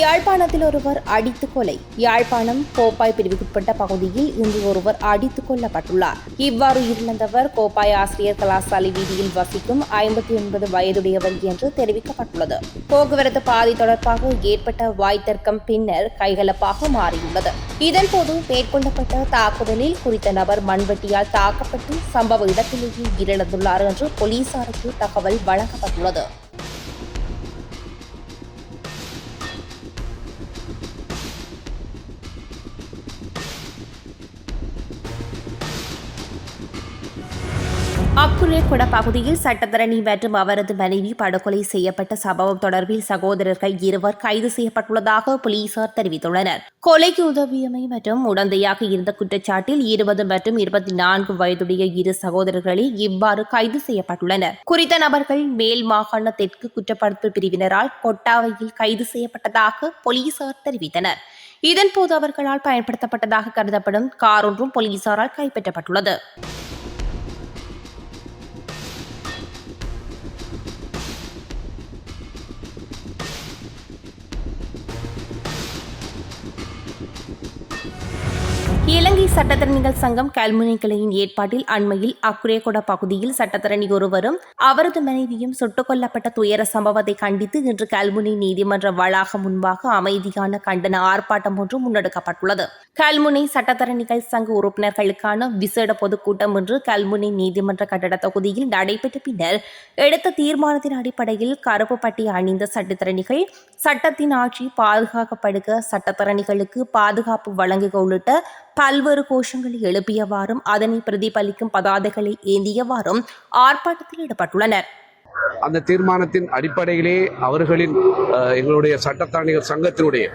யாழ்ப்பாணத்தில் ஒருவர் அடித்து கொலை. யாழ்ப்பாணம் கோப்பாய் பிரிவுக்குட்பட்ட பகுதியில் இன்று ஒருவர் அடித்துக் கொல்லப்பட்டுள்ளார். இவ்வாறு உயிரிழந்தவர் கோப்பாய் ஆசிரியர் கலாசாலை வீதியில் வசிக்கும் 59 வயதுடையவர் என்று தெரிவிக்கப்பட்டுள்ளது. போக்குவரத்து பாதை தொடர்பாக ஏற்பட்ட வாய் தர்க்கம் பின்னர் கைகலப்பாக மாறியுள்ளது. இதன்போது மேற்கொள்ளப்பட்ட தாக்குதலில் குறித்த நபர் மண்வெட்டியால் தாக்கப்பட்டு சம்பவ இடத்திலேயே உயிரிழந்துள்ளார் என்று போலீசாருக்கு தகவல் வழங்கப்பட்டுள்ளது. அக்குரேகொட பகுதியில் சட்டத்தரணி மற்றும் அவரது மனைவி படுகொலை செய்யப்பட்ட சம்பவம் தொடர்பில் சகோதரர்கள் இருவர் கைது செய்யப்பட்டுள்ளதாக போலீசார் தெரிவித்துள்ளனர். கொலைக்கு உதவியமை மற்றும் உடந்தையாக இருந்த குற்றச்சாட்டில் 20 மற்றும் 24 வயதுடைய இரு சகோதரர்களே இவ்வாறு கைது செய்யப்பட்டுள்ளனர். குறித்த நபர்கள் மேல் மாகாண தெற்கு குற்றப்படுத்தல் பிரிவினரால் கொட்டாவையில் கைது செய்யப்பட்டதாக போலீசார் தெரிவித்தனர். இதன்போது அவர்களால் பயன்படுத்தப்பட்டதாக கருதப்படும் கார் ஒன்றும் போலீசாரால் கைப்பற்றப்பட்டுள்ளது. இலங்கை சட்டத்தரணிகள் சங்கம் கல்முனை கிளையின் ஏற்பாட்டில் அண்மையில் அக்குரேகொட பகுதியில் சட்டத்தரணி ஒருவரும் அவரது மனைவியும் சுட்டுக் கொல்லப்பட்ட துயர சம்பவத்தை கண்டித்து இன்று கல்முனை நீதிமன்ற வளாகம் முன்பாக அமைதியான கண்டன ஆர்ப்பாட்டம் ஒன்று முன்னெடுக்கப்பட்டுள்ளது. கல்முனை சட்டத்தரணிகள் சங்க உறுப்பினர்களுக்கான விசேட பொதுக்கூட்டம் இன்று கல்முனை நீதிமன்ற கட்டட தொகுதியில் நடைபெற்ற பின்னர் எடுத்த தீர்மானத்தின் அடிப்படையில் கருப்பு பட்டி அணிந்த சட்டத்தரணிகள் சட்டத்தின் ஆட்சி பாதுகாக்கப்படுக, சட்டத்தரணிகளுக்கு பாதுகாப்பு வழங்குக உள்ளிட்ட பல்வேறு கோஷங்களை எழுப்பியவாறும் அதனை பிரதிபலிக்கும் பதாதைகளை ஏந்தியவாறும் ஆர்ப்பாட்டத்தில் ஈடுபட்டுள்ளனர். அந்த தீர்மானத்தின் அடிப்படையிலே அவர்களின் எங்களுடைய சட்டத்தரணிகள் சங்கத்தினுடைய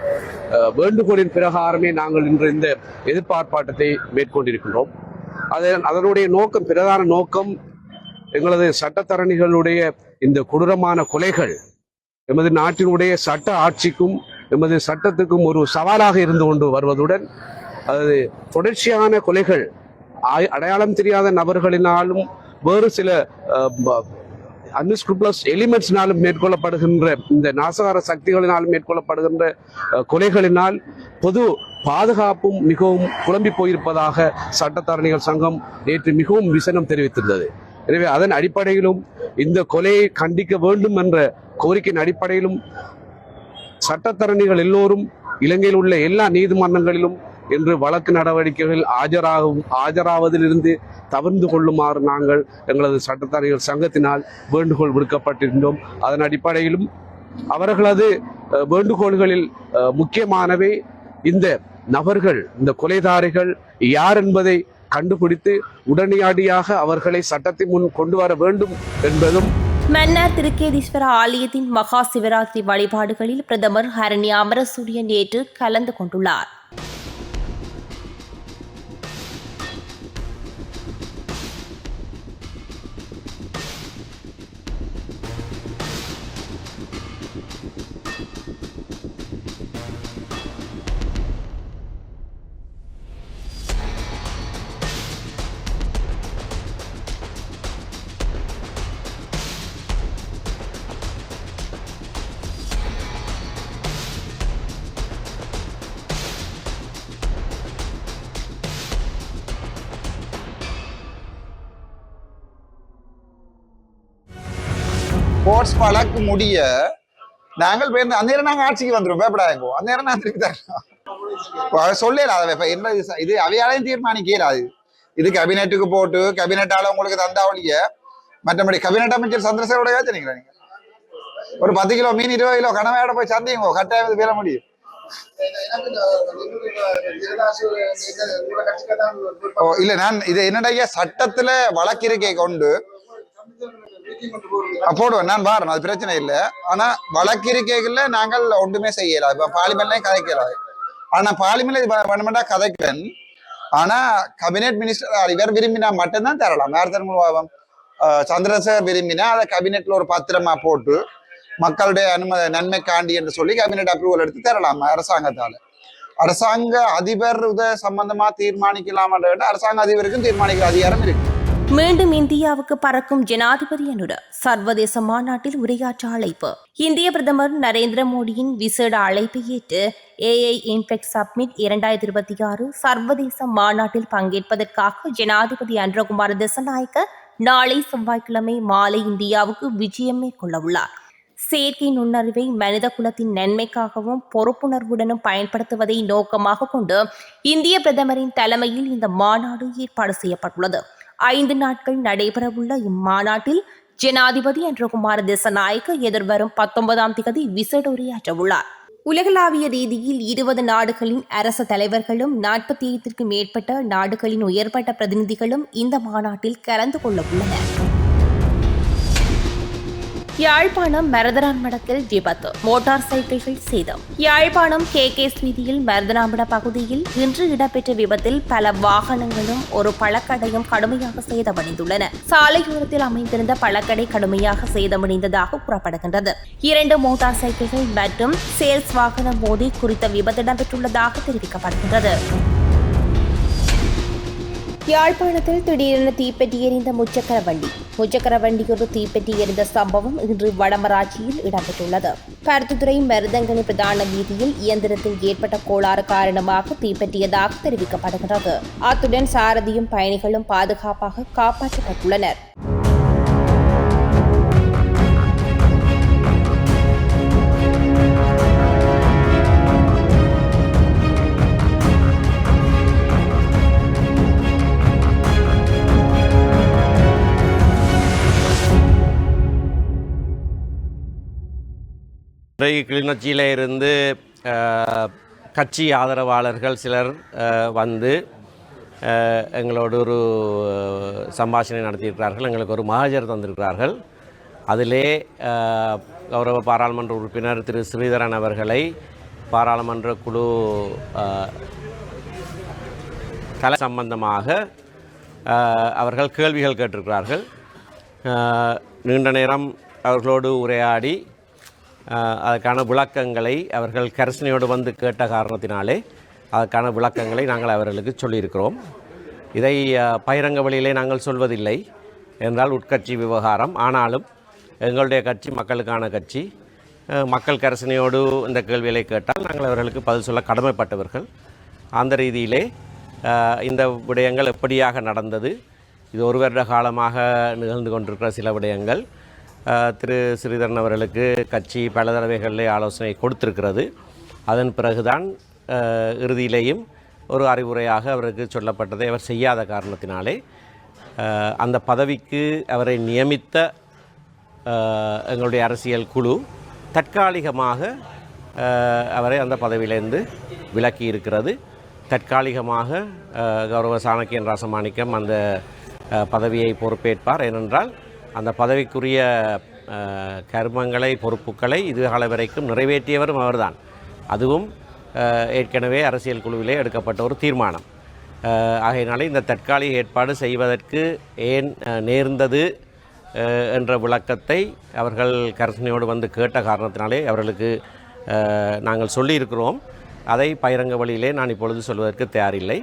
வேண்டுகோளின் பிரகாரமே நாங்கள் இன்று இந்த எதிர்ப்பார்ப்பாட்டத்தை மேற்கொண்டிருக்கின்றோம். அதனுடைய நோக்கம், பிரதான நோக்கம், எங்களது சட்டத்தரணிகளுடைய இந்த கொடூரமான கொலைகள் எமது நாட்டினுடைய சட்ட ஆட்சிக்கும் எமது சட்டத்துக்கும் ஒரு சவாலாக இருந்து கொண்டு வருவதுடன் அது தொடர்ச்சியான கொலைகள் அடையாளம் தெரியாத நபர்களினாலும் வேறு சில அன்ஸ்க்ரூப்ளஸ் எலிமெண்ட்ஸ்னாலும் மேற்கொள்ளப்படுகின்ற இந்த நாசகார சக்திகளினாலும் மேற்கொள்ளப்படுகின்ற கொலைகளினால் பொது பாதுகாப்பும் மிகவும் குழம்பி போயிருப்பதாக சட்டத்தரணிகள் சங்கம் நேற்று மிகவும் விசனம் தெரிவித்திருந்தது. எனவே அதன் அடிப்படையிலும் இந்த கொலையை கண்டிக்க வேண்டும் என்ற கோரிக்கையின் அடிப்படையிலும் சட்டத்தரணிகள் எல்லோரும் இலங்கையில் உள்ள எல்லா நீதிமன்றங்களிலும் இன்று வழக்கு நடவடிக்கைகள் ஆஜராவதிலிருந்து தவிர்த்து கொள்ளுமாறு நாங்கள் எங்களது சட்டத்தரணிகள் சங்கத்தினால் வேண்டுகோள் விடுக்கப்பட்டிருந்தோம். அதன் அடிப்படையிலும் அவர்களது வேண்டுகோள்களில் முக்கியமானவை இந்த நபர்கள், இந்த கொலைதாரிகள் யார் என்பதை கண்டுபிடித்து உடனடியாக அவர்களை சட்டத்தின் முன் கொண்டு வர வேண்டும் என்பதும். மன்னார் திருக்கேதீஸ்வர ஆலயத்தின் மகா சிவராத்திரி வழிபாடுகளில் பிரதமர் ஹரணி அமரசூரிய நேற்று கலந்து கொண்டுள்ளார். ஸ்போர்ட்ஸ் வழக்கு முடிய நாங்கள் போய் அந்த நேரம் நாங்கள் ஆட்சிக்கு வந்துடும் பயப்படாதோ, அந்த நேரம் நான் திருப்பி தரேன் சொல்லலாத என்ன இது அவையாலையும் தீர்மானிக்கலாது. இது கேபினெட்டுக்கு போட்டு கேபினெட்டால உங்களுக்கு தந்தாவளிய மற்றபடி கேபினெட் அமைச்சர் சந்திரசேகரோட யோசிக்கிறீங்களா? நீங்க ஒரு 10 கிலோ மீன் 20 கிலோ கனவையோட போய் சந்தைங்க கட்டாயம் பேர முடியும். இல்ல நான் இது என்னடைய சட்டத்துல வழக்கிருக்கை கொண்டு போடுவேன், நான் பாருங்க, அது பிரச்சனை இல்லை. ஆனா வழக்கிருக்கைகள்ல நாங்கள் ஒன்றுமே செய்யலாம். இப்ப பார்லிமெண்ட்லயும் கதைக்கலாம். ஆனா பார்லிமெண்ட்ல கதைக்கிறேன். ஆனா கேபினெட் மினிஸ்டர் இவர் விரும்பினா மட்டும்தான் தரலாம். யார் தரணும்? சந்திரசேகர் விரும்பினா அதை கேபினெட்ல ஒரு பத்திரமா போட்டு மக்களுடைய நன்மைக்காண்டி என்று சொல்லி கேபினெட் அப்ரூவல் எடுத்து தரலாம் அரசாங்கத்தால. அரசாங்க அதிபர் சம்பந்தமா தீர்மானிக்கலாம். அரசாங்க அதிபருக்கும் தீர்மானிக்கிற அதிகாரம் இருக்கு. மீண்டும் இந்தியாவுக்கு பறக்கும் ஜனாதிபதி என்ற சர்வதேச மாநாட்டில் உரையாற்ற அழைப்பு. இந்திய பிரதமர் நரேந்திர மோடியின் விசேட அழைப்பை ஏற்று AI இம்பெக்ட் சப்மிட் 2026 சர்வதேச மாநாட்டில் பங்கேற்பதற்காக ஜனாதிபதி அன்றகுமார திசாநாயக்க நாளை செவ்வாய்க்கிழமை மாலை இந்தியாவுக்கு விஜயம் மேற்கொள்ள உள்ளார். செயற்கை நுண்ணறிவை மனித குலத்தின் நன்மைக்காகவும் பொறுப்புணர்வுடனும் பயன்படுத்துவதை நோக்கமாக கொண்டு இந்திய பிரதமரின் தலைமையில் இந்த மாநாடு ஏற்பாடு செய்யப்பட்டுள்ளது. 5 நாட்கள் நடைபெறவுள்ள இம்மாநாட்டில் ஜனாதிபதி அன்றகுமார திசாநாயக்க எதிர்வரும் 19ஆம் தேதி விசேட உரையாற்ற உள்ளார். உலகளாவிய ரீதியில் 20 நாடுகளின் அரசு தலைவர்களும் 45க்கும் மேற்பட்ட நாடுகளின் உயர்மட்ட பிரதிநிதிகளும் இந்த மாநாட்டில் கலந்து கொள்ள உள்ளனர். யாழ்ப்பாணம் மருதனாம்படத்தில் விபத்து, மோட்டார் சைக்கிள்கள் சேதம். யாழ்ப்பாணம் KK வீதியில் மருதனாம்பட பகுதியில் இன்று இடம்பெற்ற விபத்தில் பல வாகனங்களும் ஒரு பழக்கடையும் கடுமையாக சேதமடைந்துள்ளன. சாலையோரத்தில் அமைந்திருந்த பழக்கடை கடுமையாக சேதமடைந்ததாக கூறப்படுகின்றது. 2 மோட்டார் சைக்கிள்கள் மற்றும் சேல்ஸ் வாகனம் மோதி குறித்த விபத்து இடம்பெற்றுள்ளதாக தெரிவிக்கப்படுகின்றது. யாழ்ப்பாணத்தில் திடீரென தீப்பெட்டி எறிந்த முச்சக்கர வண்டியொரு தீப்பெட்டி எறிந்த சம்பவம் இன்று வடமராட்சியில் இடம்பெற்றுள்ளது. பருத்தித்துறை மருதங்கனி பிரதான வீதியில் இயந்திரத்தில் ஏற்பட்ட கோளாறு காரணமாக தீப்பெட்டியதாக தெரிவிக்கப்படுகிறது. அத்துடன் சாரதியும் பயணிகளும் பாதுகாப்பாக காப்பாற்றப்பட்டுள்ளனர். கிளிநொச்சியில் இருந்து கட்சி ஆதரவாளர்கள் சிலர் வந்து எங்களோடு ஒரு சம்பாஷணை நடத்தியிருக்கிறார்கள். எங்களுக்கு ஒரு மகஜர் தந்திருக்கிறார்கள். அதிலே கௌரவ பாராளுமன்ற உறுப்பினர் திரு ஸ்ரீதரன் அவர்களை பாராளுமன்ற குழு தலை சம்பந்தமாக அவர்கள் கேள்விகள் கேட்டிருக்கிறார்கள். நீண்ட நேரம் அவர்களோடு உரையாடி அதற்கான விளக்கங்களை அவர்கள் கரிசனையோடு வந்து கேட்ட காரணத்தினாலே அதற்கான விளக்கங்களை நாங்கள் அவர்களுக்கு சொல்லியிருக்கிறோம். இதை பகிரங்க வழியிலே நாங்கள் சொல்வதில்லை என்றால் உட்கட்சி விவகாரம். ஆனாலும் எங்களுடைய கட்சி மக்களுக்கான கட்சி. மக்கள் கரிசனையோடு இந்த கேள்விகளை கேட்டால் நாங்கள் அவர்களுக்கு பதில் சொல்ல கடமைப்பட்டவர்கள். அந்த ரீதியிலே இந்த விடயங்கள் எப்படியாக நடந்தது, இது ஒரு வருட காலமாக நிகழ்ந்து கொண்டிருக்கிற சில விடயங்கள் திரு ஸ்ரீதரன் அவர்களுக்கு கட்சி பல தடவைகளிலே ஆலோசனை கொடுத்திருக்கிறது. அதன் பிறகுதான் இறுதியிலேயும் ஒரு அறிவுரையாக அவருக்கு சொல்லப்பட்டதை அவர் செய்யாத காரணத்தினாலே அந்த பதவிக்கு அவரை நியமித்த எங்களுடைய அரசியல் குழு தற்காலிகமாக அவரை அந்த பதவியிலிருந்து விலக்கி இருக்கிறது. தற்காலிகமாக கௌரவ சாணக்கியன் ராசமாணிக்கம் அந்த பதவியை பொறுப்பேற்பார். ஏனென்றால் அந்த பதவிக்குரிய கர்மங்களை பொறுப்புகளை இதுகால வரைக்கும் நிறைவேற்றியவரும் அவர்தான். அதுவும் ஏற்கனவே அரசியல் குழுவிலே எடுக்கப்பட்ட ஒரு தீர்மானம். ஆகையினாலே இந்த தற்காலிக ஏற்பாடு செய்வதற்கு ஏன் நேர்ந்தது என்ற விளக்கத்தை அவர்கள் கரிசனையோடு வந்து கேட்ட காரணத்தினாலே அவர்களுக்கு நாங்கள் சொல்லியிருக்கிறோம். அதை பகிரங்க வழியிலே நான் இப்பொழுது சொல்வதற்கு தயாரில்லை.